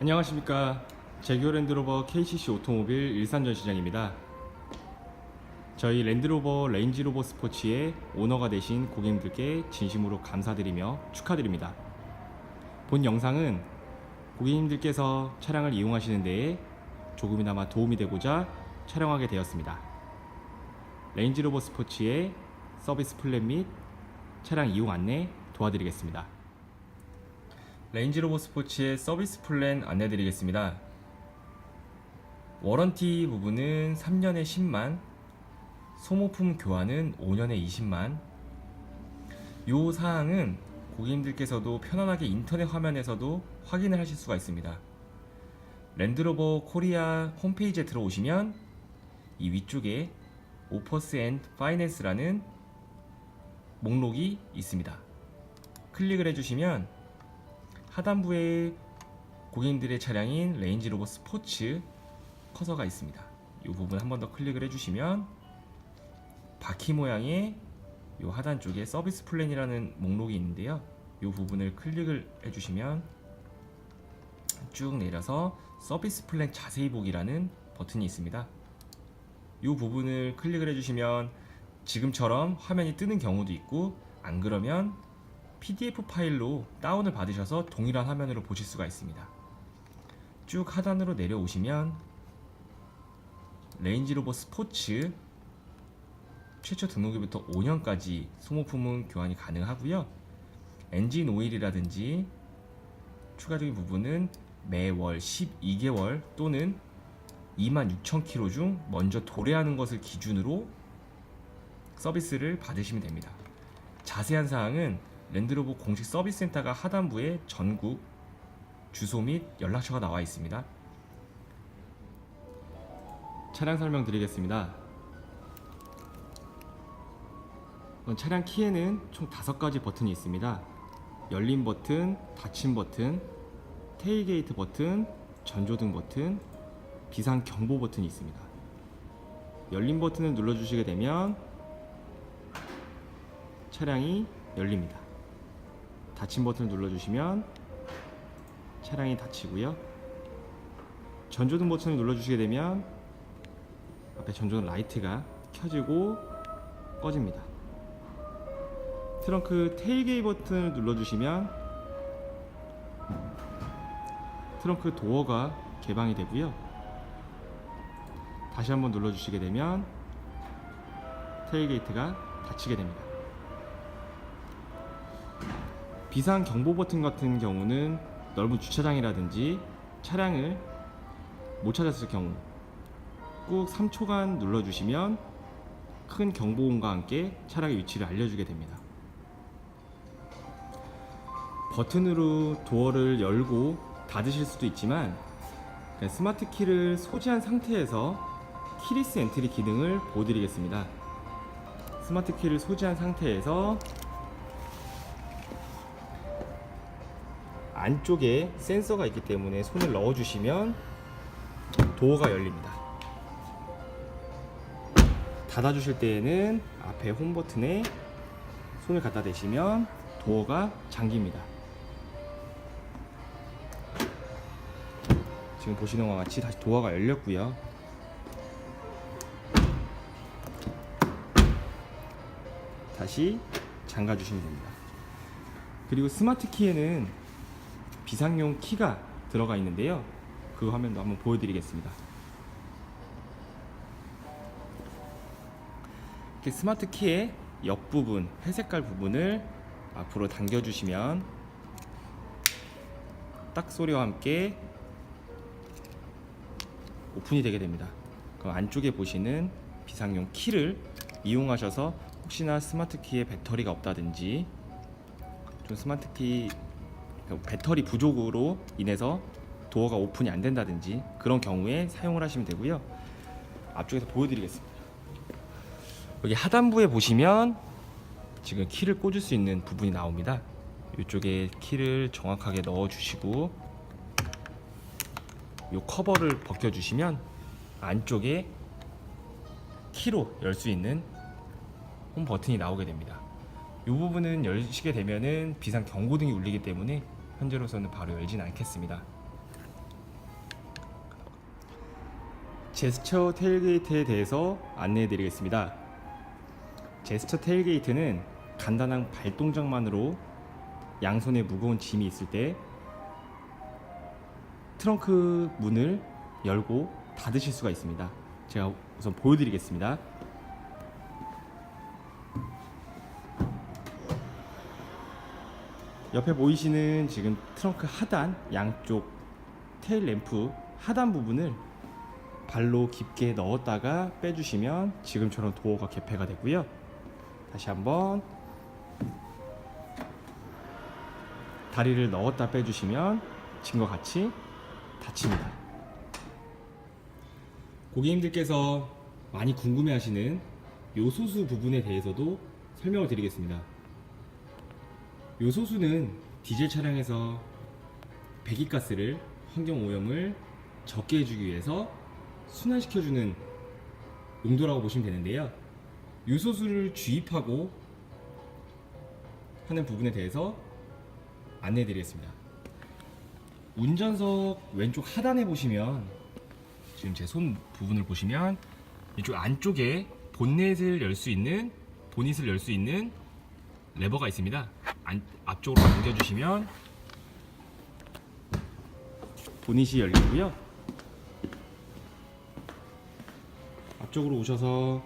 안녕하십니까. 제규어 랜드로버 KCC 오토모빌 일산 전시장입니다. 저희 랜드로버 레인지로버 스포츠의 오너가 되신 고객님들께 진심으로 감사드리며 축하드립니다. 본 영상은 고객님들께서 차량을 이용하시는 데에 조금이나마 도움이 되고자 촬영하게 되었습니다. 레인지로버 스포츠의 서비스 플랜 및 차량 이용 안내 도와드리겠습니다. 레인지로버 스포츠의 서비스 플랜 안내드리겠습니다. 워런티 부분은 3년에 10만, 소모품 교환은 5년에 20만. 요 사항은 고객님들께서도 편안하게 인터넷 화면에서도 확인을 하실 수가 있습니다. 랜드로버 코리아 홈페이지에 들어오시면 이 위쪽에 오퍼스 앤 파이낸스라는 목록이 있습니다. 클릭을 해주시면 하단부에 고객님들의 차량인 레인지로버 스포츠 커서가 있습니다. 이 부분 한 번 더 클릭을 해주시면 바퀴 모양의 이 하단 쪽에 서비스 플랜이라는 목록이 있는데요. 이 부분을 클릭을 해주시면 쭉 내려서 서비스 플랜 자세히 보기라는 버튼이 있습니다. 이 부분을 클릭을 해주시면 지금처럼 화면이 뜨는 경우도 있고, 안 그러면 PDF 파일로 다운을 받으셔서 동일한 화면으로 보실 수가 있습니다. 쭉 하단으로 내려오시면 레인지로버 스포츠 최초 등록일부터 5년까지 소모품은 교환이 가능하고요. 엔진 오일이라든지 추가적인 부분은 매월 12개월 또는 26,000km 중 먼저 도래하는 것을 기준으로 서비스를 받으시면 됩니다. 자세한 사항은 랜드로버 공식 서비스 센터가 하단부에 전국 주소 및 연락처가 나와 있습니다. 차량 설명 드리겠습니다. 차량 키에는 총 5가지 버튼이 있습니다. 열림 버튼, 닫힘 버튼, 테일게이트 버튼, 전조등 버튼, 비상 경보 버튼이 있습니다. 열림 버튼을 눌러주시게 되면 차량이 열립니다. 닫힘 버튼을 눌러주시면 차량이 닫히고요. 전조등 버튼을 눌러주시게 되면 앞에 전조등 라이트가 켜지고 꺼집니다. 트렁크 테일게이트 버튼을 눌러주시면 트렁크 도어가 개방이 되고요. 다시 한번 눌러주시게 되면 테일게이트가 닫히게 됩니다. 비상 경보 버튼 같은 경우는 넓은 주차장이라든지 차량을 못 찾았을 경우 꾹 3초간 눌러주시면 큰 경보음과 함께 차량의 위치를 알려주게 됩니다. 버튼으로 도어를 열고 닫으실 수도 있지만 스마트 키를 소지한 상태에서 키리스 엔트리 기능을 보여드리겠습니다. 스마트 키를 소지한 상태에서 안쪽에 센서가 있기 때문에 손을 넣어주시면 도어가 열립니다. 닫아주실 때에는 앞에 홈 버튼에 손을 갖다 대시면 도어가 잠깁니다. 지금 보시는 것과 같이 다시 도어가 열렸고요. 다시 잠가 주시면 됩니다. 그리고 스마트 키에는 비상용 키가 들어가 있는데요. 그 화면도 한번 보여드리겠습니다. 이렇게 스마트 키의 옆부분, 회색깔 부분을 앞으로 당겨주시면 딱 소리와 함께 오픈이 되게 됩니다. 그럼 안쪽에 보시는 비상용 키를 이용하셔서 혹시나 스마트 키에 배터리가 없다든지 좀 스마트 키 배터리 부족으로 인해서 도어가 오픈이 안 된다든지 그런 경우에 사용을 하시면 되고요. 앞쪽에서 보여드리겠습니다. 여기 하단부에 보시면 지금 키를 꽂을 수 있는 부분이 나옵니다. 이쪽에 키를 정확하게 넣어 주시고 이 커버를 벗겨 주시면 안쪽에 키로 열 수 있는 홈 버튼이 나오게 됩니다. 이 부분은 열시게 되면은 비상 경고등이 울리기 때문에 현재로서는 바로 열진 않겠습니다. 제스처 테일게이트에 대해서 안내해 드리겠습니다. 제스처 테일게이트는 간단한 발 동작만으로 양손에 무거운 짐이 있을 때 트렁크 문을 열고 닫으실 수가 있습니다. 제가 우선 보여드리겠습니다. 옆에 보이시는 지금 트렁크 하단 양쪽 테일 램프 하단 부분을 발로 깊게 넣었다가 빼주시면 지금처럼 도어가 개폐가 되고요. 다시 한번 다리를 넣었다 빼주시면 지금과 같이 닫힙니다. 고객님들께서 많이 궁금해하시는 요소수 부분에 대해서도 설명을 드리겠습니다. 요소수는 디젤 차량에서 배기가스를 환경 오염을 적게 해주기 위해서 순환시켜주는 용도라고 보시면 되는데요. 요소수를 주입하고 하는 부분에 대해서 안내해 드리겠습니다. 운전석 왼쪽 하단에 보시면 지금 제 손 부분을 보시면 이쪽 안쪽에 보닛을 열 수 있는 레버가 있습니다. 앞쪽으로 당겨주시면 보닛이 열리고요. 앞쪽으로 오셔서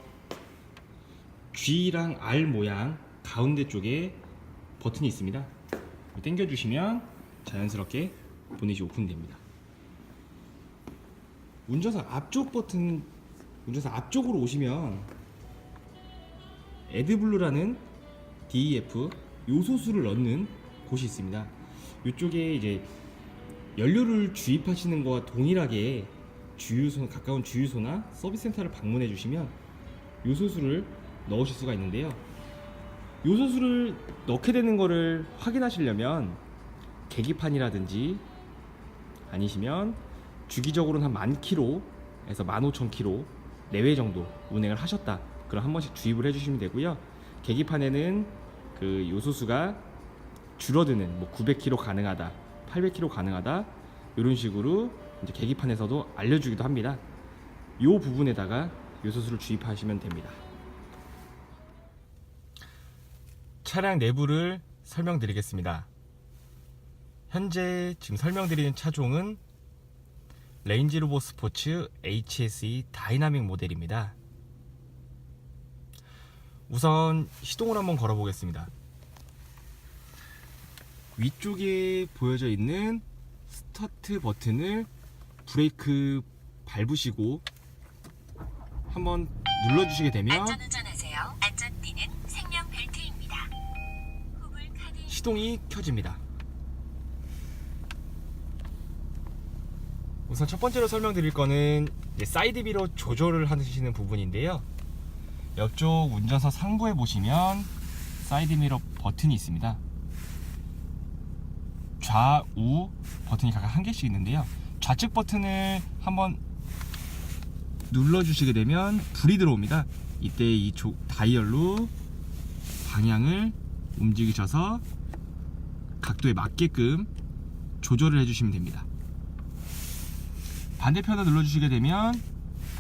G랑 R 모양 가운데 쪽에 버튼이 있습니다. 당겨주시면 자연스럽게 보닛이 오픈됩니다. 운전석 앞쪽 버튼, 운전석 앞쪽으로 오시면 애드블루라는 DEF 요소수를 넣는 곳이 있습니다. 이쪽에 이제 연료를 주입하시는 것과 동일하게 주유소, 가까운 주유소나 서비스 센터를 방문해 주시면 요소수를 넣으실 수가 있는데요. 요소수를 넣게 되는 것을 확인하시려면 계기판이라든지 아니시면 주기적으로는 한 10,000km에서 15,000km 내외 정도 운행을 하셨다, 그럼 한 번씩 주입을 해주시면 되고요. 계기판에는 그 요소수가 줄어드는 900km 가능하다, 800km 가능하다, 이런 식으로 이제 계기판에서도 알려주기도 합니다. 이 부분에다가 요소수를 주입하시면 됩니다. 차량 내부를 설명드리겠습니다. 현재 지금 설명드리는 차종은 레인지로버 스포츠 HSE 다이나믹 모델입니다. 우선 시동을 한번 걸어 보겠습니다. 위쪽에 보여져 있는 스타트 버튼을 브레이크 밟으시고 한번 눌러주시게 되면 안전운전하세요. 안전띠는 생명벨트입니다. 시동이 켜집니다. 우선 첫 번째로 설명드릴 거는 사이드 미러 조절을 하시는 부분인데요. 옆쪽 운전석 상부에 보시면 사이드 미러 버튼이 있습니다. 좌우 버튼이 각각 한 개씩 있는데요. 좌측 버튼을 한번 눌러주시게 되면 불이 들어옵니다. 이때 이 다이얼로 방향을 움직이셔서 각도에 맞게끔 조절을 해주시면 됩니다. 반대편을 눌러주시게 되면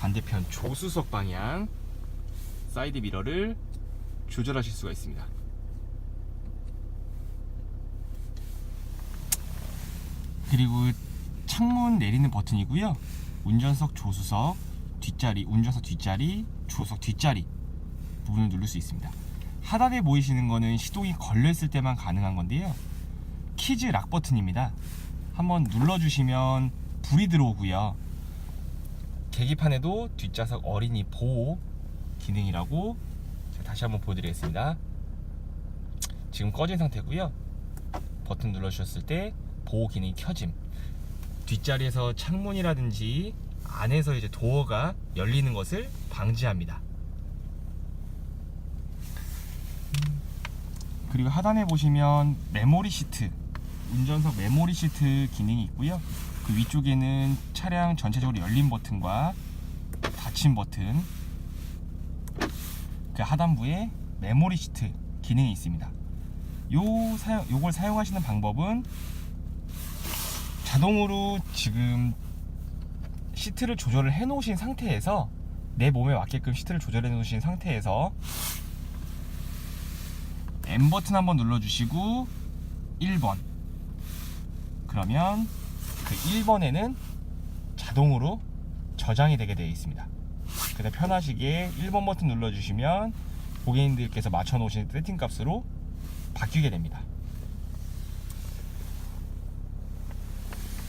반대편 조수석 방향 사이드 미러를 조절하실 수가 있습니다. 그리고 창문 내리는 버튼이고요. 운전석 조수석 뒷자리, 운전석 뒷자리, 조수석 뒷자리 부분을 누를 수 있습니다. 하단에 보이시는 거는 시동이 걸려있을 때만 가능한 건데요. 키즈 락 버튼입니다. 한번 눌러주시면 불이 들어오고요. 계기판에도 뒷좌석 어린이 보호 기능이라고 제가 다시 한번 보여드리겠습니다. 지금 꺼진 상태고요. 버튼 눌러주셨을 때 보호 기능이 켜짐. 뒷자리에서 창문이라든지 안에서 이제 도어가 열리는 것을 방지합니다. 그리고 하단에 보시면 메모리 시트, 운전석 메모리 시트 기능이 있고요. 그 위쪽에는 차량 전체적으로 열린 버튼과 닫힌 버튼, 그 하단부에 메모리 시트 기능이 있습니다. 요걸 사용하시는 방법은 자동으로 지금 시트를 조절을 해 놓으신 상태에서, 내 몸에 맞게끔 시트를 조절해 놓으신 상태에서 M 버튼 한번 눌러주시고 1번, 그러면 그 1번에는 자동으로 저장이 되게 되어 있습니다. 그래서 편하시게 1번 버튼 눌러주시면 고객님들께서 맞춰 놓으신 세팅 값으로 바뀌게 됩니다.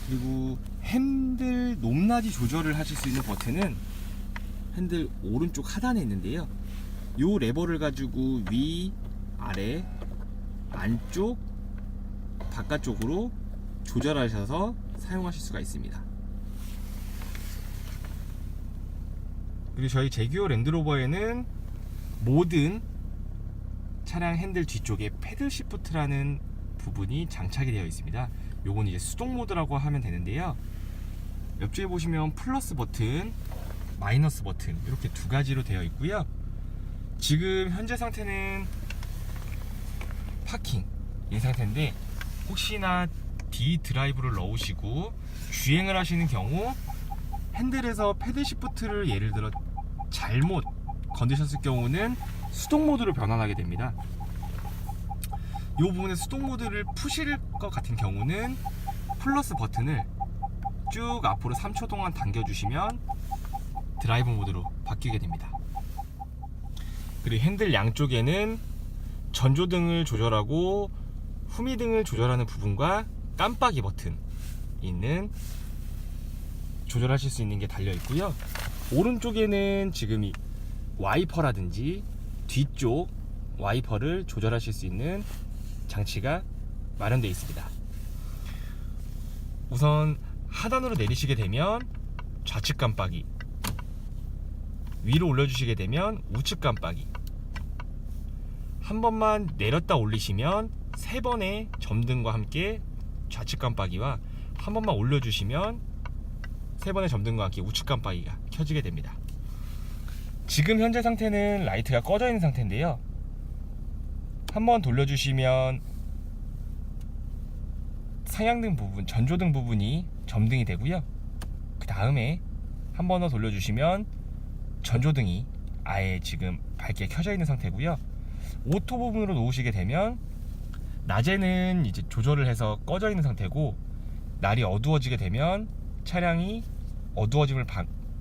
그리고 핸들 높낮이 조절을 하실 수 있는 버튼은 핸들 오른쪽 하단에 있는데요, 요 레버를 가지고 위, 아래, 안쪽, 바깥쪽으로 조절하셔서 사용하실 수가 있습니다. 그리고 저희 제규어 랜드로버에는 모든 차량 핸들 뒤쪽에 패들 시프트라는 부분이 장착이 되어 있습니다. 요건 이제 수동 모드라고 하면 되는데요, 옆쪽에 보시면 플러스 버튼, 마이너스 버튼 이렇게 두 가지로 되어 있고요. 지금 현재 상태는 파킹 이 상태인데, 혹시나 D 드라이브를 넣으시고 주행을 하시는 경우 핸들에서 패들 시프트를 예를 들어 잘못 건드셨을 경우는 수동 모드로 변환하게 됩니다. 이 부분에 수동 모드를 푸실 것 같은 경우는 플러스 버튼을 쭉 앞으로 3초 동안 당겨주시면 드라이브 모드로 바뀌게 됩니다. 그리고 핸들 양쪽에는 전조등을 조절하고 후미등을 조절하는 부분과 깜빡이 버튼 있는 조절하실 수 있는 게 달려 있고요. 오른쪽에는 지금 이 와이퍼라든지 뒤쪽 와이퍼를 조절하실 수 있는 장치가 마련되어 있습니다. 우선 하단으로 내리시게 되면 좌측 깜빡이, 위로 올려주시게 되면 우측 깜빡이, 한 번만 내렸다 올리시면 3번의 점등과 함께 좌측 깜빡이와, 한 번만 올려주시면 3번의 점등과 함께 우측 깜빡이가 켜지게 됩니다. 지금 현재 상태는 라이트가 꺼져 있는 상태인데요, 한번 돌려주시면 상향등 부분, 전조등 부분이 점등이 되고요. 그 다음에 한 번 더 돌려주시면 전조등이 아예 지금 밝게 켜져 있는 상태고요. 오토 부분으로 놓으시게 되면 낮에는 이제 조절을 해서 꺼져 있는 상태고, 날이 어두워지게 되면 차량이 어두워짐을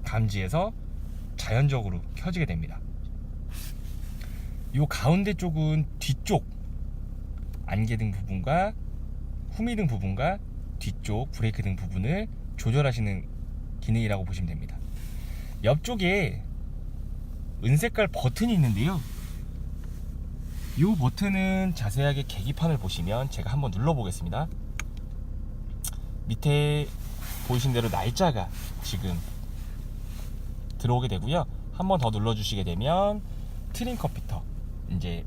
감지해서 자연적으로 켜지게 됩니다. 이 가운데 쪽은 뒤쪽 안개등 부분과 후미등 부분과 뒤쪽 브레이크등 부분을 조절하시는 기능이라고 보시면 됩니다. 옆쪽에 은색깔 버튼이 있는데요, 이 버튼은 자세하게 계기판을 보시면 제가 한번 눌러보겠습니다. 밑에 보이신 대로 날짜가 지금 들어오게 되고요. 한번 더 눌러주시게 되면 트림 컴퓨터, 이제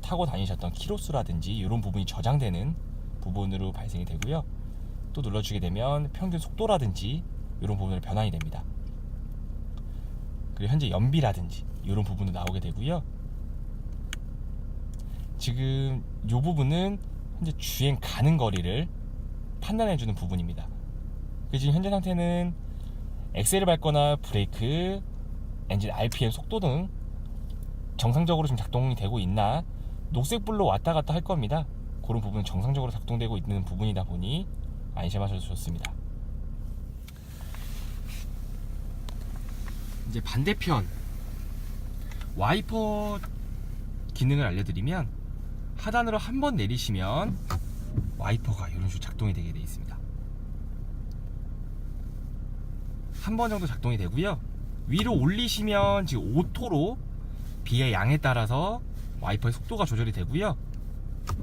타고 다니셨던 키로수라든지 이런 부분이 저장되는 부분으로 발생이 되고요. 또 눌러주게 되면 평균 속도라든지 이런 부분으로 변환이 됩니다. 그리고 현재 연비라든지 이런 부분도 나오게 되고요. 지금 이 부분은 현재 주행 가는 거리를 판단해주는 부분입니다. 지금 현재 상태는 엑셀을 밟거나 브레이크, 엔진 RPM, 속도 등 정상적으로 지금 작동이 되고 있나, 녹색불로 왔다 갔다 할 겁니다. 그런 부분은 정상적으로 작동되고 있는 부분이다 보니 안심하셔도 좋습니다. 이제 반대편 와이퍼 기능을 알려드리면, 하단으로 한 번 내리시면 와이퍼가 이런 식으로 작동이 되게 되어 있습니다. 한 번 정도 작동이 되고요. 위로 올리시면 지금 오토로 비의 양에 따라서 와이퍼의 속도가 조절이 되고요.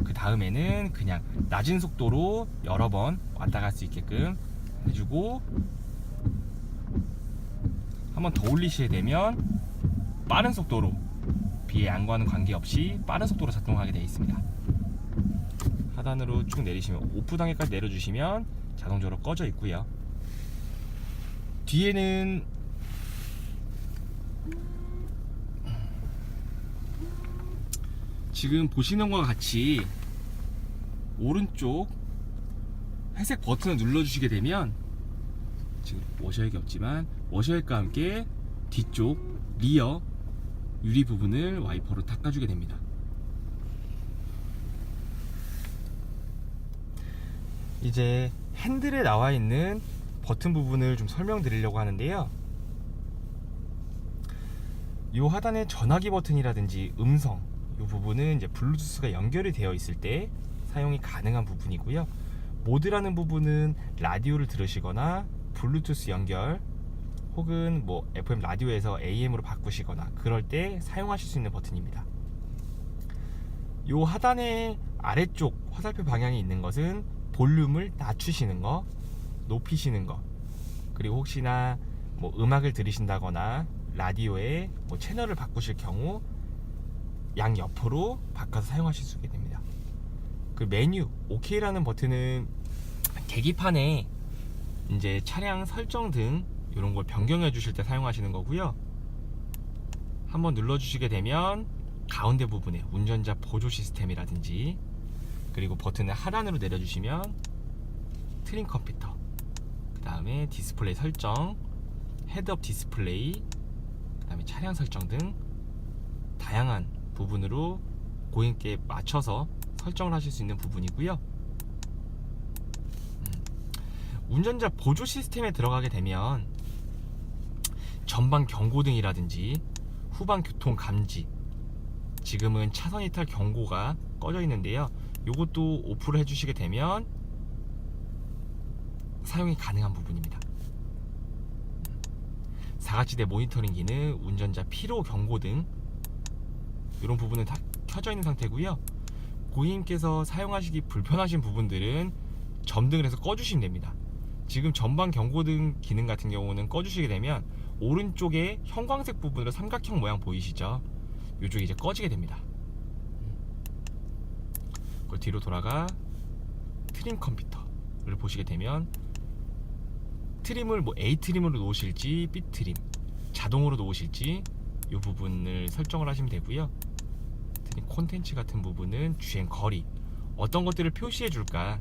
그 다음에는 그냥 낮은 속도로 여러 번 왔다 갈 수 있게끔 해주고, 한 번 더 올리시게 되면 빠른 속도로 비의 양과는 관계없이 빠른 속도로 작동하게 되어 있습니다. 하단으로 쭉 내리시면 오프 단계까지 내려주시면 자동적으로 꺼져 있고요. 뒤에는 지금 보시는 것과 같이 오른쪽 회색 버튼을 눌러주시게 되면 지금 워셔액이 없지만 워셔액과 함께 뒤쪽 리어 유리 부분을 와이퍼로 닦아주게 됩니다. 이제 핸들에 나와 있는 버튼 부분을 좀 설명드리려고 하는데요. 이 하단에 전화기 버튼이라든지 음성 이 부분은 이제 블루투스가 연결이 되어 있을 때 사용이 가능한 부분이고요. 모드라는 부분은 라디오를 들으시거나 블루투스 연결 혹은 뭐 FM 라디오에서 AM으로 바꾸시거나 그럴 때 사용하실 수 있는 버튼입니다. 이 하단의 아래쪽 화살표 방향이 있는 것은 볼륨을 낮추시는 거, 높이시는 거, 그리고 혹시나 뭐 음악을 들으신다거나 라디오에 뭐 채널을 바꾸실 경우 양 옆으로 바꿔서 사용하실 수 있게 됩니다. 그 메뉴 OK라는 버튼은 계기판에 이제 차량 설정 등 이런 걸 변경해 주실 때 사용하시는 거고요. 한번 눌러 주시게 되면 가운데 부분에 운전자 보조 시스템이라든지 그리고 버튼을 하단으로 내려주시면 트림 컴퓨터, 그 다음에 디스플레이 설정, 헤드업 디스플레이, 그 다음에 차량 설정 등 다양한 부분으로 고객께 맞춰서 설정을 하실 수 있는 부분이고요. 운전자 보조 시스템에 들어가게 되면 전방 경고등이라든지 후방 교통 감지, 지금은 차선 이탈 경고가 꺼져 있는데요. 이것도 오프를 해주시게 되면 사용이 가능한 부분입니다. 사각지대 모니터링 기능, 운전자 피로 경고등 이런 부분은 다 켜져 있는 상태고요. 고객님께서 사용하시기 불편하신 부분들은 점등을 해서 꺼주시면 됩니다. 지금 전방 경고등 기능 같은 경우는 꺼주시게 되면 오른쪽에 형광색 부분으로 삼각형 모양 보이시죠? 이쪽이 이제 꺼지게 됩니다. 그걸 뒤로 돌아가 트림 컴퓨터를 보시게 되면 트림을 뭐 A 트림으로 놓으실지 B 트림, 자동으로 놓으실지 이 부분을 설정을 하시면 되고요. 트림 콘텐츠 같은 부분은 주행 거리, 어떤 것들을 표시해 줄까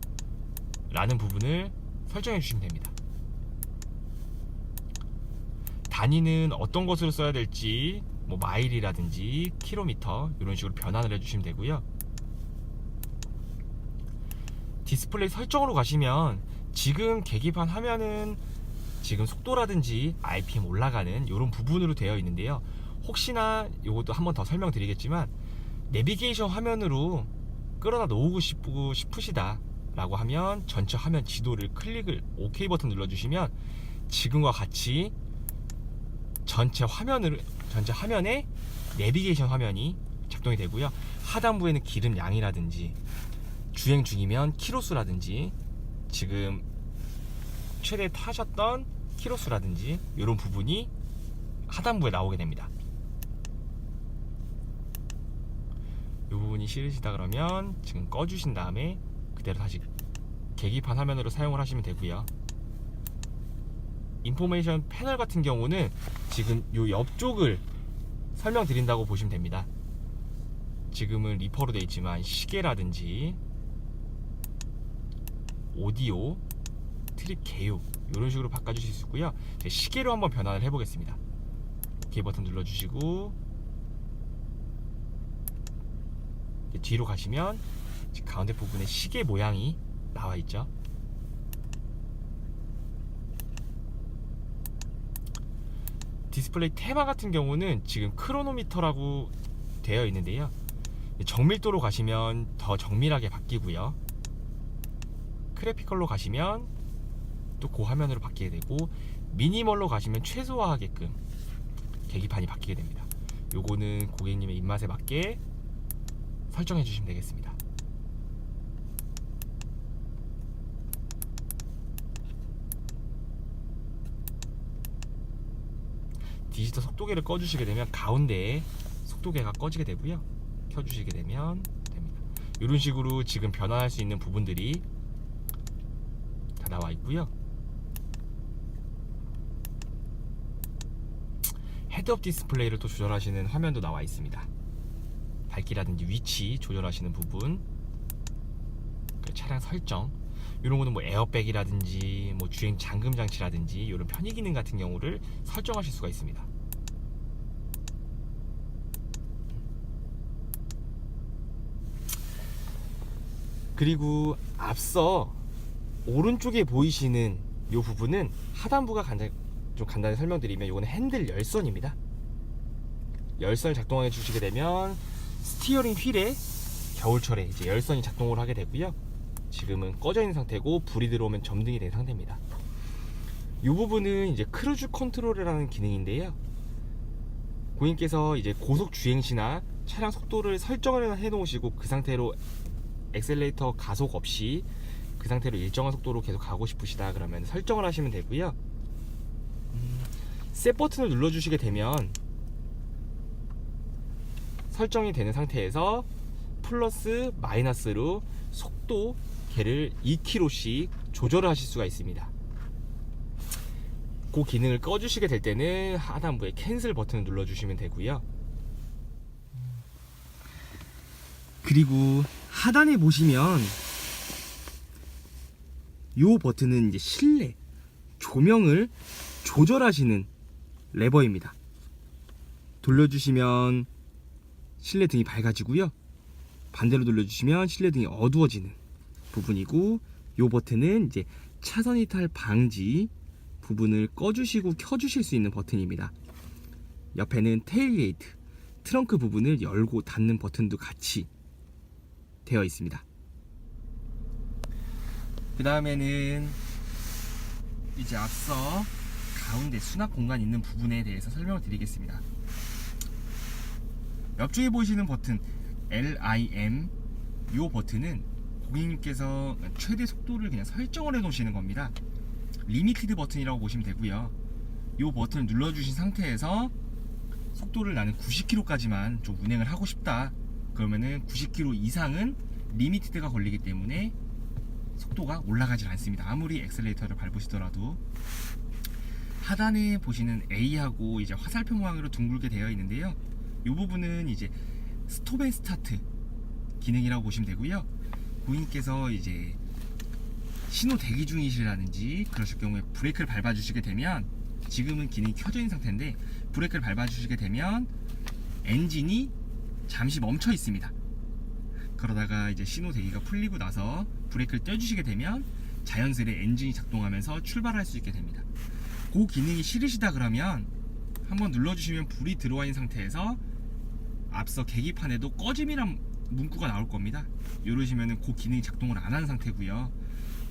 라는 부분을 설정해 주시면 됩니다. 단위는 어떤 것으로 써야 될지 뭐 마일이라든지 킬로미터 이런 식으로 변환을 해주시면 되고요. 디스플레이 설정으로 가시면 지금 계기판 화면은 지금 속도라든지 RPM 올라가는 이런 부분으로 되어 있는데요. 혹시나 이것도 한번 더 설명드리겠지만 내비게이션 화면으로 끌어다 놓고 싶으시다 라고 하면 전체 화면 지도를 클릭을 OK 버튼 눌러주시면 지금과 같이 전체 화면에 내비게이션 화면이 작동이 되고요. 하단부에는 기름 양이라든지 주행 중이면 키로수라든지 지금 최대 타셨던 키로수라든지 이런 부분이 하단부에 나오게 됩니다. 이 부분이 싫으시다 그러면 지금 꺼주신 다음에 그대로 다시 계기판 화면으로 사용을 하시면 되고요. 인포메이션 패널 같은 경우는 지금 이 옆쪽을 설명드린다고 보시면 됩니다. 지금은 리퍼로 되어 있지만 시계라든지 오디오, 트립 개요 이런 식으로 바꿔주실 수 있고요. 시계로 한번 변환을 해보겠습니다. OK 버튼 눌러주시고 뒤로 가시면 가운데 부분에 시계 모양이 나와 있죠. 디스플레이 테마 같은 경우는 지금 크로노미터라고 되어 있는데요. 정밀도로 가시면 더 정밀하게 바뀌고요. 크래피컬로 가시면 또 고화면으로 바뀌게 되고 미니멀로 가시면 최소화하게끔 계기판이 바뀌게 됩니다. 요거는 고객님의 입맛에 맞게 설정해 주시면 되겠습니다. 디지털 속도계를 꺼주시게 되면 가운데에 속도계가 꺼지게 되고요. 켜주시게 되면 됩니다. 이런 식으로 지금 변환할 수 있는 부분들이 다 나와 있고요. 헤드업 디스플레이를 또 조절하시는 화면도 나와 있습니다. 밝기라든지 위치 조절하시는 부분, 차량 설정, 이런 거는 뭐 에어백이라든지 뭐 주행 잠금 장치라든지 이런 편의 기능 같은 경우를 설정하실 수가 있습니다. 그리고 앞서 오른쪽에 보이시는 이 부분은 하단부가 좀 간단히 설명드리면 이거는 핸들 열선입니다. 열선을 작동해 주시게 되면 스티어링 휠에 겨울철에 이제 열선이 작동을 하게 되고요. 지금은 꺼져 있는 상태고 불이 들어오면 점등이 된 상태입니다. 이 부분은 이제 크루즈 컨트롤이라는 기능인데요. 고객님께서 이제 고속 주행 시나 차량 속도를 설정을 해 놓으시고 그 상태로 엑셀레이터 가속 없이 그 상태로 일정한 속도로 계속 가고 싶으시다 그러면 설정을 하시면 되고요. 셋 버튼을 눌러 주시게 되면 설정이 되는 상태에서 플러스 마이너스로 속도 계를 2km씩 조절을 하실 수가 있습니다. 그 기능을 꺼주시게 될 때는 하단부에 캔슬 버튼을 눌러주시면 되고요. 그리고 하단에 보시면 이 버튼은 이제 실내 조명을 조절하시는 레버입니다. 돌려주시면 실내 등이 밝아지고요. 반대로 돌려주시면 실내 등이 어두워지는 부분이고, 이 버튼은 이제 차선 이탈 방지 부분을 꺼주시고 켜주실 수 있는 버튼입니다. 옆에는 테일게이트, 트렁크 부분을 열고 닫는 버튼도 같이 되어 있습니다. 그 다음에는 이제 앞서 가운데 수납 공간 있는 부분에 대해서 설명을 드리겠습니다. 옆쪽에 보시는 버튼 LIM, 이 버튼은 고객님께서 최대 속도를 그냥 설정을 해 놓으시는 겁니다. 리미티드 버튼이라고 보시면 되고요. 이 버튼을 눌러주신 상태에서 속도를 나는 90km까지만 좀 운행을 하고 싶다 그러면은 90km 이상은 리미티드가 걸리기 때문에 속도가 올라가질 않습니다. 아무리 엑셀레이터를 밟으시더라도. 하단에 보시는 A하고 이제 화살표 모양으로 둥글게 되어 있는데요. 이 부분은 이제 스톱 앤 스타트 기능이라고 보시면 되고요. 고객님께서 이제 신호 대기 중이시라든지 그러실 경우에 브레이크를 밟아 주시게 되면, 지금은 기능이 켜져 있는 상태인데 브레이크를 밟아 주시게 되면 엔진이 잠시 멈춰 있습니다. 그러다가 이제 신호 대기가 풀리고 나서 브레이크를 떼주시게 되면 자연스레 엔진이 작동하면서 출발할 수 있게 됩니다. 그 기능이 싫으시다 그러면 한번 눌러주시면 불이 들어와 있는 상태에서 앞서 계기판에도 꺼짐이란 문구가 나올 겁니다. 이러시면은 그 기능이 작동을 안 하는 상태고요.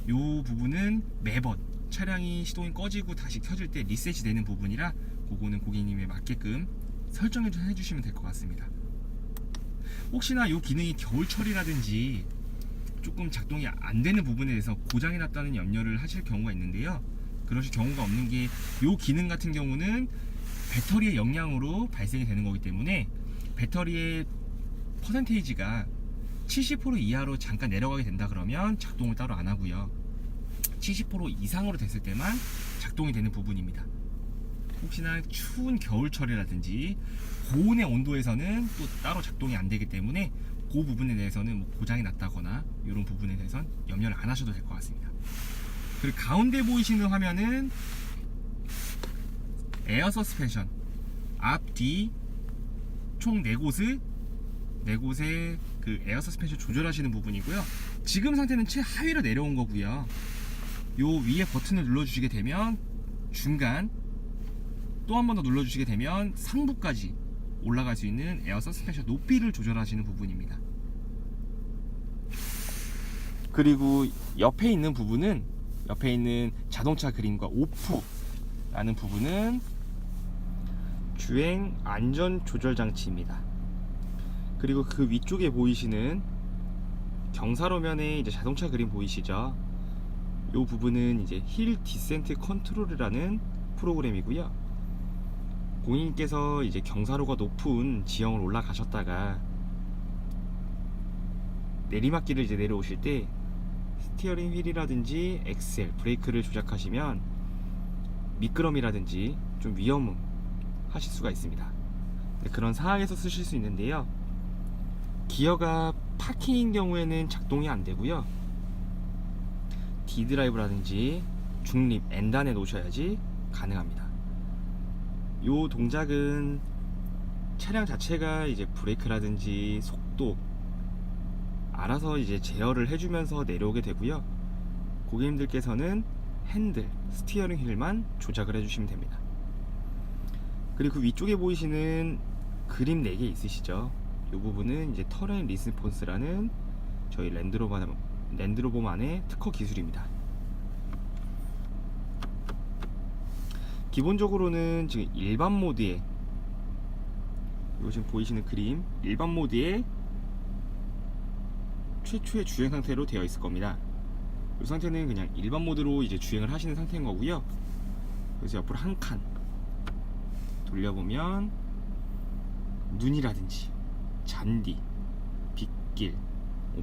이 부분은 매번 차량이 시동이 꺼지고 다시 켜질 때 리셋이 되는 부분이라 그거는 고객님에 맞게끔 설정해 주시면 될 것 같습니다. 혹시나 이 기능이 겨울철이라든지 조금 작동이 안 되는 부분에 대해서 고장이 났다는 염려를 하실 경우가 있는데요. 그러실 경우가 없는 게, 이 기능 같은 경우는 배터리의 영향으로 발생이 되는 거기 때문에 배터리의 퍼센테이지가 70% 이하로 잠깐 내려가게 된다 그러면 작동을 따로 안 하고요. 70% 이상으로 됐을 때만 작동이 되는 부분입니다. 혹시나 추운 겨울철이라든지 고온의 온도에서는 또 따로 작동이 안 되기 때문에 그 부분에 대해서는 뭐 고장이 났다거나 이런 부분에 대해서는 염려를 안 하셔도 될 것 같습니다. 그리고 가운데 보이시는 화면은 에어 서스펜션 앞, 뒤 총 4곳의 그 에어 서스펜션 조절하시는 부분이고요. 지금 상태는 최하위로 내려온 거고요. 요 위에 버튼을 눌러주시게 되면 중간, 또 한 번 더 눌러주시게 되면 상부까지 올라갈 수 있는 에어 서스펜션 높이를 조절하시는 부분입니다. 그리고 옆에 있는 부분은, 옆에 있는 자동차 그림과 오프라는 부분은 주행 안전 조절 장치입니다. 그리고 그 위쪽에 보이시는 경사로면에 이제 자동차 그림 보이시죠? 이 부분은 이제 힐 디센트 컨트롤이라는 프로그램이고요. 고객님께서 이제 경사로가 높은 지형을 올라가셨다가 내리막길을 이제 내려오실 때 스티어링 휠이라든지 엑셀, 브레이크를 조작하시면 미끄럼이라든지 좀 위험하실 수가 있습니다. 그런 상황에서 쓰실 수 있는데요. 기어가 파킹인 경우에는 작동이 안 되고요. D 드라이브라든지 중립, N단에 놓으셔야지 가능합니다. 요 동작은 차량 자체가 이제 브레이크라든지 속도 알아서 이제 제어를 해주면서 내려오게 되고요. 고객님들께서는 핸들, 스티어링 휠만 조작을 해주시면 됩니다. 그리고 그 위쪽에 보이시는 그림 4개 있으시죠? 이 부분은 이제 터레인 리스폰스라는 저희 랜드로버만의 특허 기술입니다. 기본적으로는 지금 일반 모드에, 이거 지금 보이시는 그림, 일반 모드에 최초의 주행 상태로 되어 있을 겁니다. 이 상태는 그냥 일반 모드로 이제 주행을 하시는 상태인 거고요. 그래서 옆으로 한 칸 돌려보면 눈이라든지 잔디, 빗길,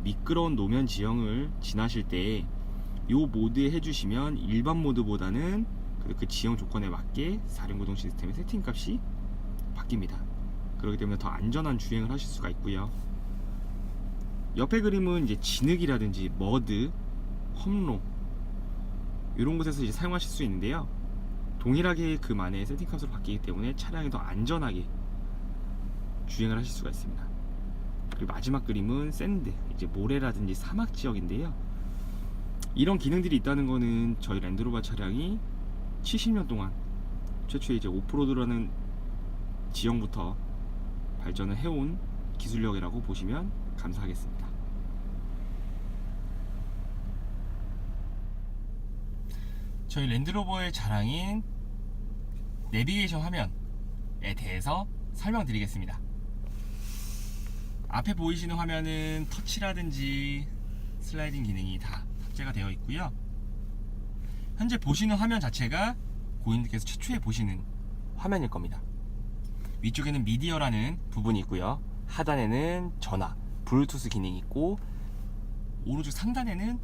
미끄러운 노면 지형을 지나실 때 이 모드에 해주시면 일반 모드보다는 그 지형 조건에 맞게 사륜구동 시스템의 세팅값이 바뀝니다. 그렇기 때문에 더 안전한 주행을 하실 수가 있고요. 옆에 그림은 이제 진흙이라든지 머드, 험로 이런 곳에서 이제 사용하실 수 있는데요. 동일하게 그만의 세팅값으로 바뀌기 때문에 차량이 더 안전하게 주행을 하실 수가 있습니다. 그리고 마지막 그림은 샌드, 이제 모래라든지 사막 지역인데요. 이런 기능들이 있다는 거는 저희 랜드로버 차량이 70년 동안 최초의 이제 오프로드라는 지형부터 발전을 해온 기술력이라고 보시면 감사하겠습니다. 저희 랜드로버의 자랑인 내비게이션 화면에 대해서 설명드리겠습니다. 앞에 보이시는 화면은 터치라든지 슬라이딩 기능이 다 탑재가 되어 있고요. 현재 보시는 화면 자체가 고객님께서 최초에 보시는 화면일 겁니다. 위쪽에는 미디어라는 부분이 있고요. 하단에는 전화, 블루투스 기능이 있고, 오른쪽 상단에는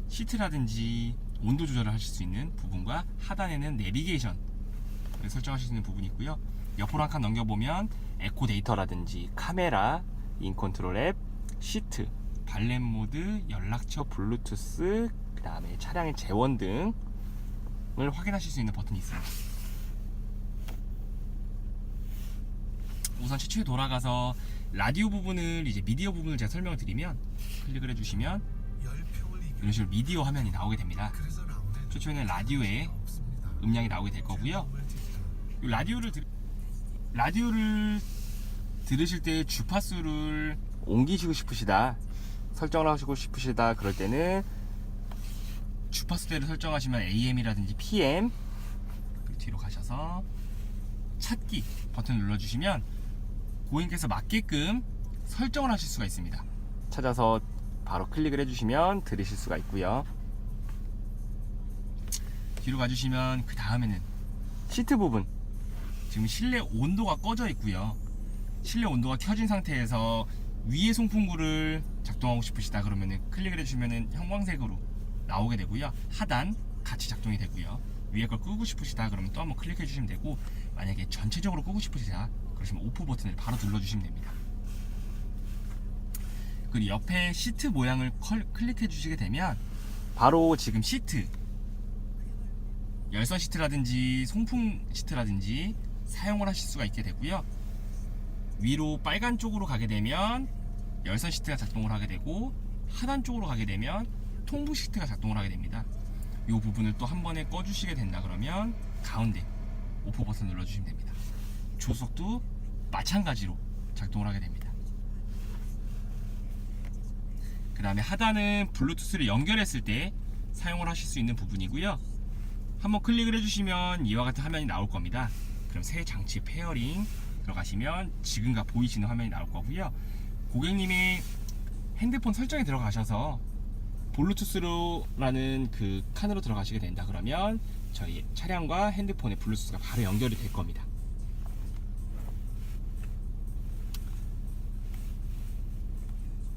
시트라든지 온도 조절을 하실 수 있는 부분과 하단에는 내비게이션을 설정하실 수 있는 부분이 있고요. 옆으로 한 칸 넘겨보면 에코 데이터라든지 카메라, 인컨트롤 앱, 시트, 발렛 모드, 연락처, 블루투스, 그 다음에 차량의 재원 등을 확인하실 수 있는 버튼이 있습니다. 우선 최초에 돌아가서 라디오 부분을, 이제 미디어 부분을 제가 설명을 드리면, 클릭을 해주시면 이런 식으로 미디어 화면이 나오게 됩니다. 최초에는 라디오에 음량이 나오게 될 거고요. 이 라디오를 들으실 때 주파수를 옮기시고 싶으시다, 설정을 하시고 싶으시다, 그럴 때는 주파수대를 설정하시면 AM이라든지 PM, 뒤로 가셔서 찾기 버튼을 눌러주시면 고객님께서 맞게끔 설정을 하실 수가 있습니다. 찾아서 바로 클릭을 해주시면 들으실 수가 있고요. 뒤로 가주시면 그 다음에는 시트 부분, 지금 실내 온도가 꺼져 있고요. 실내 온도가 켜진 상태에서 위에 송풍구를 작동하고 싶으시다 그러면은 클릭을 해주시면은 형광색으로 나오게 되고요. 하단 같이 작동이 되고요. 위에 걸 끄고 싶으시다 그러면 또 한번 클릭해 주시면 되고, 만약에 전체적으로 끄고 싶으시다 그러시면 오프 버튼을 바로 눌러주시면 됩니다. 그리고 옆에 시트 모양을 클릭해 주시게 되면 바로 지금 시트, 열선 시트라든지 송풍 시트라든지 사용을 하실 수가 있게 되고요. 위로 빨간 쪽으로 가게 되면 열선 시트가 작동을 하게 되고, 하단 쪽으로 가게 되면 통풍 시트가 작동을 하게 됩니다. 이 부분을 또 한 번에 꺼주시게 된다 그러면 가운데 오프 버튼 눌러주시면 됩니다. 조수석도 마찬가지로 작동을 하게 됩니다. 그 다음에 하단은 블루투스를 연결했을 때 사용을 하실 수 있는 부분이고요. 한번 클릭을 해주시면 이와 같은 화면이 나올 겁니다. 그럼 새 장치 페어링 들어가시면 지금과 보이시는 화면이 나올 거고요. 고객님이 핸드폰 설정에 들어가셔서 블루투스로라는 그 칸으로 들어가시게 된다 그러면 저희 차량과 핸드폰의 블루투스가 바로 연결이 될 겁니다.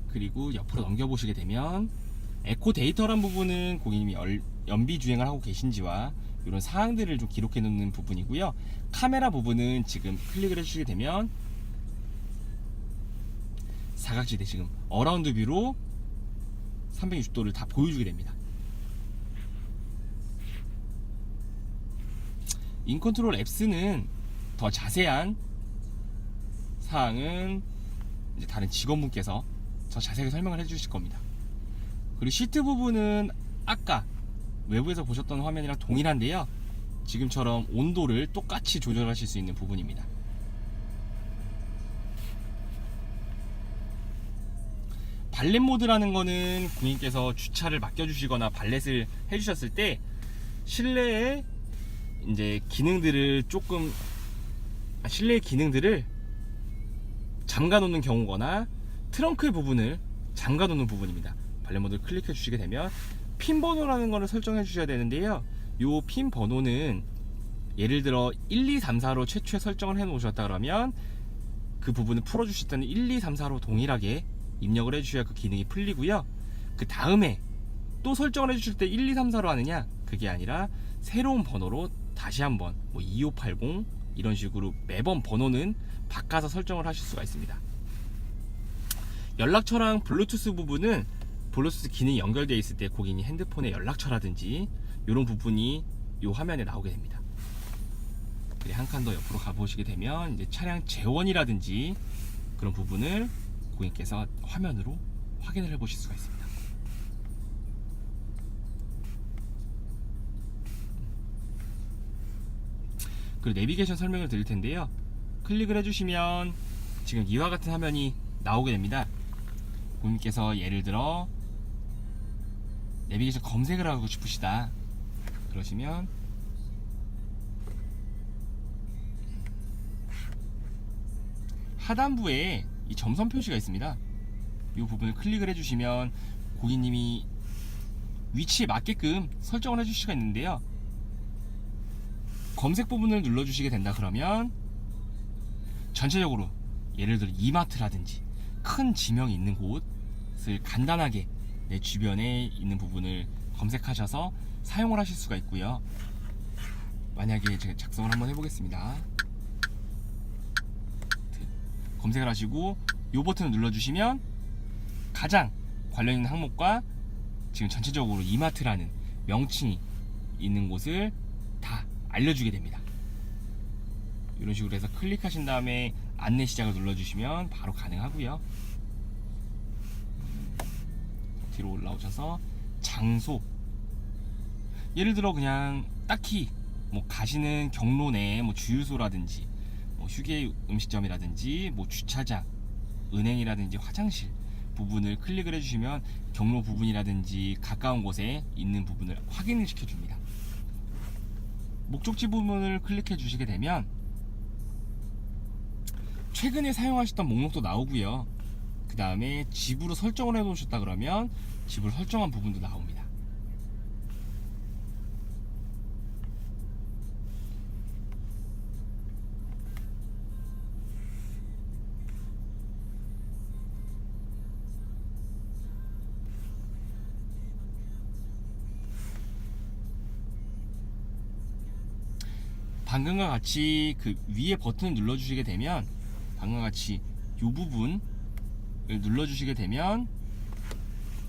그리고 옆으로 넘겨보시게 되면 에코 데이터란 부분은 고객님이 연비 주행을 하고 계신지와 이런 사항들을 좀 기록해 놓는 부분이고요. 카메라 부분은 지금 클릭을 해주시게 되면 사각지대, 지금 어라운드 뷰로 360도를 다 보여주게 됩니다. 인컨트롤 앱스는 더 자세한 사항은 이제 다른 직원분께서 더 자세하게 설명을 해주실 겁니다. 그리고 시트 부분은 아까 외부에서 보셨던 화면이랑 동일한데요, 지금처럼 온도를 똑같이 조절하실 수 있는 부분입니다. 발렛 모드라는 거는 고객님께서 주차를 맡겨주시거나 발렛을 해주셨을 때 실내에 이제 기능들을 실내의 기능들을 잠가 놓는 경우거나 트렁크의 부분을 잠가 놓는 부분입니다. 발렛 모드를 클릭해 주시게 되면 핀 번호라는 거를 설정해 주셔야 되는데요, 요 핀 번호는 예를 들어 1, 2, 3, 4로 최초에 설정을 해 놓으셨다 그러면 그 부분을 풀어 주실 때는 1, 2, 3, 4로 동일하게 입력을 해 주셔야 그 기능이 풀리고요. 그 다음에 또 설정을 해 주실 때 1, 2, 3, 4로 하느냐, 그게 아니라 새로운 번호로 다시 한번 2580 이런 식으로 매번 번호는 바꿔서 설정을 하실 수가 있습니다. 연락처랑 블루투스 부분은 블루투스 기능이 연결되어 있을 때 고객님 핸드폰의 연락처라든지 이런 부분이 이 화면에 나오게 됩니다. 한 칸 더 옆으로 가보시게 되면 이제 차량 재원이라든지 그런 부분을 고객님께서 화면으로 확인을 해 보실 수가 있습니다. 그리고 내비게이션 설명을 드릴 텐데요, 클릭을 해주시면 지금 이와 같은 화면이 나오게 됩니다. 고객님께서 예를 들어 내비게이션 검색을 하고 싶으시다 그러시면 하단부에 이 점선 표시가 있습니다. 이 부분을 클릭을 해주시면 고객님이 위치에 맞게끔 설정을 해줄 수가 있는데요, 검색 부분을 눌러주시게 된다 그러면 전체적으로 예를 들어 이마트라든지 큰 지명이 있는 곳을 간단하게 내 주변에 있는 부분을 검색하셔서 사용을 하실 수가 있고요. 만약에 제가 작성을 한번 해보겠습니다. 검색을 하시고 이 버튼을 눌러주시면 가장 관련 있는 항목과 지금 전체적으로 이마트라는 명칭이 있는 곳을 다 알려주게 됩니다. 이런 식으로 해서 클릭하신 다음에 안내 시작을 눌러주시면 바로 가능하고요. 뒤로 올라오셔서 장소, 예를 들어 그냥 딱히 가시는 경로 내에 주유소라든지 휴게 음식점이라든지 주차장, 은행이라든지 화장실 부분을 클릭을 해주시면 경로 부분이라든지 가까운 곳에 있는 부분을 확인을 시켜줍니다. 목적지 부분을 클릭해 주시게 되면 최근에 사용하셨던 목록도 나오고요. 그 다음에 집으로 설정을 해 놓으셨다 그러면 집으로 설정한 부분도 나옵니다. 방금과 같이 그 위에 버튼을 눌러주시게 되면 방금과 같이 이 부분을 눌러주시게 되면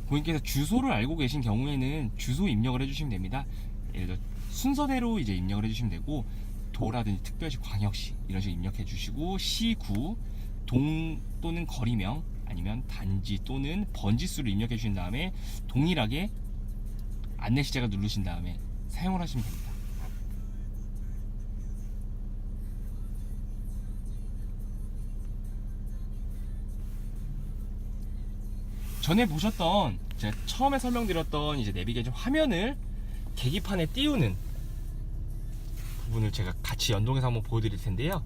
고객님께서 주소를 알고 계신 경우에는 주소 입력을 해주시면 됩니다. 예를 들어 순서대로 이제 입력을 해주시면 되고, 도라든지 특별시, 광역시 이런 식으로 입력해 주시고, 시구, 동 또는 거리명 아니면 단지 또는 번지수를 입력해 주신 다음에 동일하게 안내 시작을 누르신 다음에 사용을 하시면 됩니다. 전에 보셨던, 제가 처음에 설명드렸던 이제 내비게이션 화면을 계기판에 띄우는 부분을 제가 같이 연동해서 한번 보여드릴 텐데요.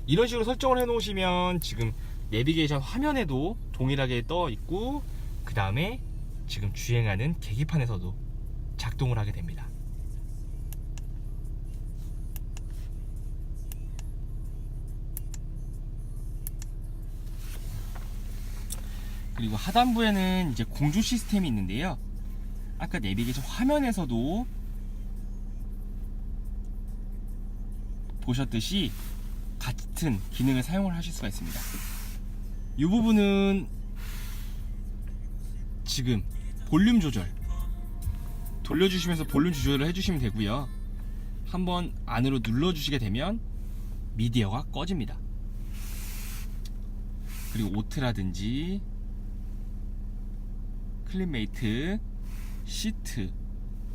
이런 식으로 설정을 해 놓으시면 지금 내비게이션 화면에도 동일하게 떠 있고, 그 다음에 지금 주행하는 계기판에서도 작동을 하게 됩니다. 그리고 하단부에는 이제 공조 시스템이 있는데요, 아까 내비게이션 화면에서도 보셨듯이 같은 기능을 사용을 하실 수가 있습니다. 이 부분은 지금 볼륨 조절, 돌려주시면서 볼륨 조절을 해주시면 되고요. 한번 안으로 눌러주시게 되면 미디어가 꺼집니다. 그리고 오트라든지 클린메이트, 시트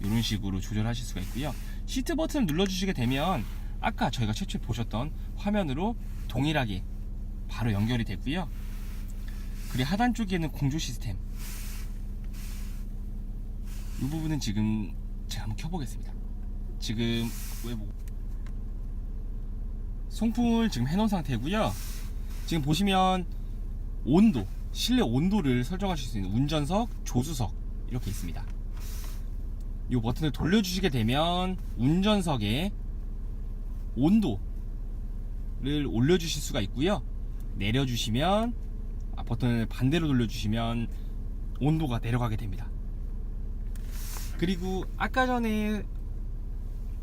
이런 식으로 조절하실 수가 있고요. 시트 버튼을 눌러주시게 되면 아까 저희가 최초에 보셨던 화면으로 동일하게 바로 연결이 되고요. 그리고 하단 쪽에는 공조 시스템, 이 부분은 지금 제가 한번 켜보겠습니다. 지금 외부 송풍을 지금 해놓은 상태고요. 지금 보시면 온도, 실내 온도를 설정하실 수 있는 운전석, 조수석 이렇게 있습니다. 이 버튼을 돌려주시게 되면 운전석의 온도를 올려주실 수가 있고요. 내려주시면 버튼을 반대로 돌려주시면 온도가 내려가게 됩니다. 그리고 아까 전에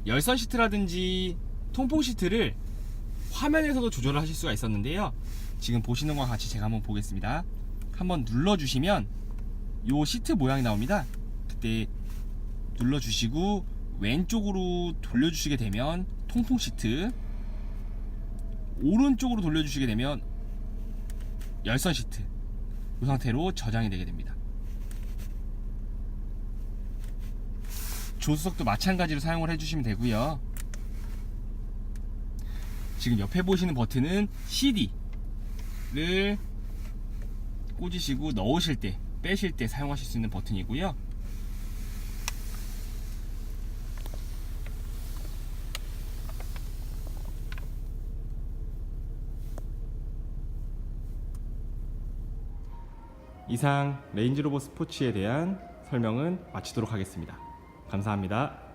열선 시트라든지 통풍 시트를 화면에서도 조절을 하실 수가 있었는데요. 지금 보시는 것과 같이 제가 한번 보겠습니다. 한번 눌러주시면 요 시트 모양이 나옵니다. 그때 눌러주시고 왼쪽으로 돌려주시게 되면 통풍 시트, 오른쪽으로 돌려주시게 되면 열선 시트, 이 상태로 저장이 되게 됩니다. 조수석도 마찬가지로 사용을 해주시면 되고요. 지금 옆에 보시는 버튼은 CD를 꽂으시고 넣으실 때, 빼실 때 사용하실 수 있는 버튼이고요. 이상 레인지로버 스포츠에 대한 설명은 마치도록 하겠습니다. 감사합니다.